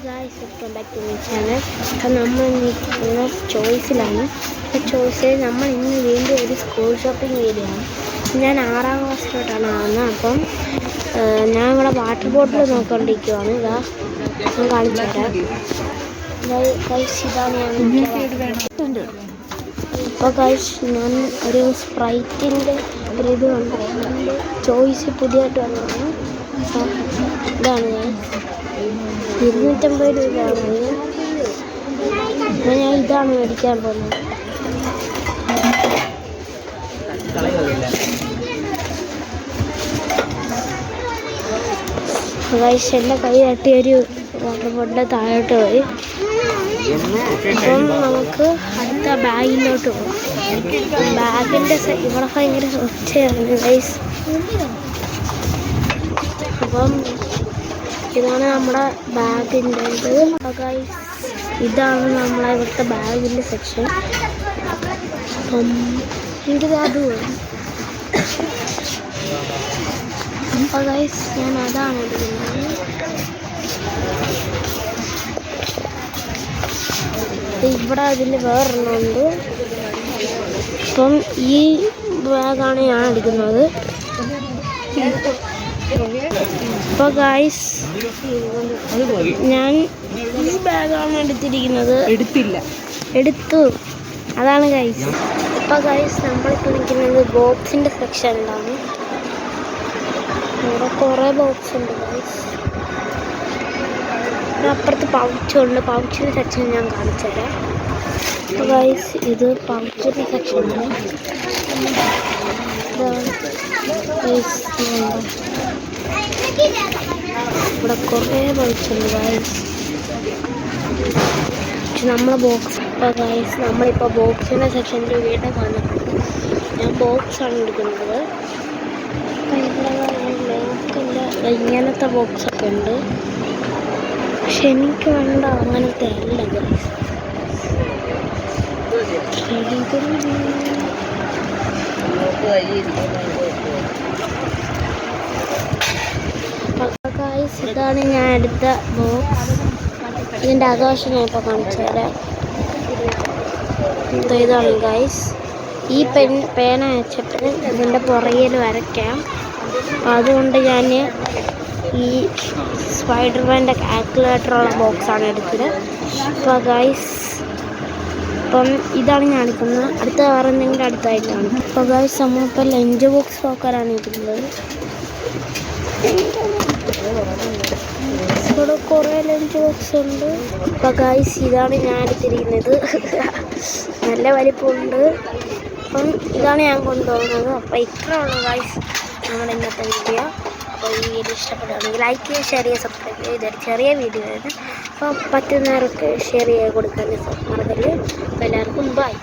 Guys, welcome back to my channel. അപ്പം നമ്മൾ നിൽക്കുന്ന ചോയ്സിലാണ്. അപ്പോൾ ചോയ്സിൽ നമ്മൾ ഇന്ന് വീണ്ടും ഒരു സ്കൂൾ ഷോപ്പിംഗ് വീഡിയോയാണ്. ഞാൻ 6ാം ക്ലാസ്സിലോട്ടാണ് ആവുന്നത്. അപ്പം ഞാൻ ഇവിടെ വാട്ടർ ബോട്ടിൽ നോക്കിക്കൊണ്ടിരിക്കുവാണ്. ഇതാ ഞാൻ കാണിച്ചു തരാം. ഗൈസ്, ഇതാണ് ഞാൻ. അപ്പോൾ ഗൈസ്, ഞാൻ ഒരു സ്പ്രൈറ്റിൻ്റെ ഒരു ഇത് കണ്ടു. ചോയ്സ് പുതിയതായിട്ട് വന്നതാണ്. ഇതാണ് ഗൈസ്, 250 രൂപയാണ്. ഞാൻ ഇതാണ് മേടിക്കാൻ പോകുന്നത്. ഗൈസ്, എൻ്റെ കൈ തട്ടി ഒരു വാട്ടർ ബോട്ടിൽ താഴോട്ട് പോയി. അപ്പം നമുക്ക് അടുത്ത ബാഗിലോട്ട് പോകാം. ബാഗിൻ്റെ ഇവിടെ ഭയങ്കര ഒച്ചയാണ് ഗൈസ്. അപ്പം ഇതാണ് നമ്മുടെ ബാഗിൻ്റെ ഇത്. ഗൈസ്, ഇതാണ് നമ്മളെ ഇവിടുത്തെ ബാഗിൻ്റെ സെക്ഷൻ. അപ്പം എനിക്കിത് അത് വേണം. അപ്പം ഗൈസ്, ഞാൻ അതാണ് എടുക്കുന്നത്. ഇവിടെ അതിൽ വേറൊരെണ്ണമുണ്ട്. അപ്പം ഈ ബാഗാണ് ഞാൻ എടുക്കുന്നത്. അപ്പോൾ ഗൈസ്, ഞാൻ ഈ ബാഗാണ് എടുത്തിരിക്കുന്നത്. എടുത്തു, അതാണ് ഗൈസ്. അപ്പോൾ ഗൈസ്, നമ്മളിപ്പോൾ നിൽക്കുന്നത് ബോക്സിൻ്റെ സെക്ഷനിലാണ്. ഇവിടെ കുറേ ബോക്സ് ഉണ്ട് ഗൈസ്. അപ്പുറത്ത് പൗച്ചുണ്ട്. പൗച്ചിൻ്റെ സെക്ഷൻ ഞാൻ കാണിച്ചു തരാം. അപ്പോൾ ഗൈസ്, ഇത് പൗച്ചിൻ്റെ സെക്ഷനാണ്. ഇവിടെ കുറേ പൗച്ചുണ്ട് ഗൈസ്. നമ്മളെ ബോക്സ്. ഇപ്പോൾ ഗൈസ്, നമ്മളിപ്പോൾ ബോക്സിൻ്റെ സെക്ഷനിൽ വീണ്ടും വന്നിട്ടുണ്ട്. ഞാൻ ബോക്സാണ് എടുക്കുന്നത്. അപ്പം ഇവിടെ ലോക്കില്ല ഇങ്ങനത്തെ ബോക്സൊക്കെ ഉണ്ട്. പക്ഷെ എനിക്ക് വേണ്ട അങ്ങനത്തെ അല്ല ഗൈസ്. ഗൈസ്, ഇതാണ് ഞാൻ എടുത്ത ബോക്സ്. ഇതിൻ്റെ ആഘോഷം ഞാൻ ഇപ്പോൾ കാണിച്ചു തരാം. ഇതാണ് ഗൈസ്. ഈ പേന വെച്ചിട്ട് ഇതിൻ്റെ പുറകിൽ വരയ്ക്കാം. അപ്പം അതുകൊണ്ട് ഞാൻ ഈ സ്പൈഡർമാൻ്റെ കാൽക്കുലേറ്ററുള്ള ബോക്സാണ് എടുത്തത്. അപ്പോൾ ഗൈസ്, അപ്പം ഇതാണ് ഞാൻ എടുക്കുന്നത്. അടുത്ത വേറെ എന്തെങ്കിലും അടുത്തായിട്ടാണ്. അപ്പോൾ ഗൈസ്, നമ്മളിപ്പോൾ ലഞ്ച് ബോക്സ് നോക്കാനാണ് ഇരിക്കുന്നത്. ഇവിടെ കുറേ ലഞ്ച് ബോക്സ് ഉണ്ട്. അപ്പോൾ ഗൈസ്, ഇതാണ് ഞാൻ എടുത്തിരിക്കുന്നത്. നല്ല വലിപ്പമുണ്ട്. അപ്പം ഇതാണ് ഞാൻ കൊണ്ടുപോകുന്നത്. അപ്പോൾ ഇത്ര ഉള്ളൂ ഗൈസ് നമ്മുടെ ഇന്നത്തെ വീഡിയോ. അപ്പോൾ ഈ വീഡിയോ ഇഷ്ടപ്പെടുകയാണെങ്കിൽ ലൈക്ക് ചെയ്യുക, ഷെയർ ചെയ്യുക, സബ്സ്ക്രൈബ് ചെയ്യുക. ഇതൊരു ചെറിയ വീഡിയോ ആയിരുന്നു. അപ്പോൾ പറ്റുന്നവർക്ക് ഷെയർ ചെയ്ത് കൊടുക്കാൻ മറക്കല്ലേ. അപ്പോൾ എല്ലാവർക്കും ബൈ.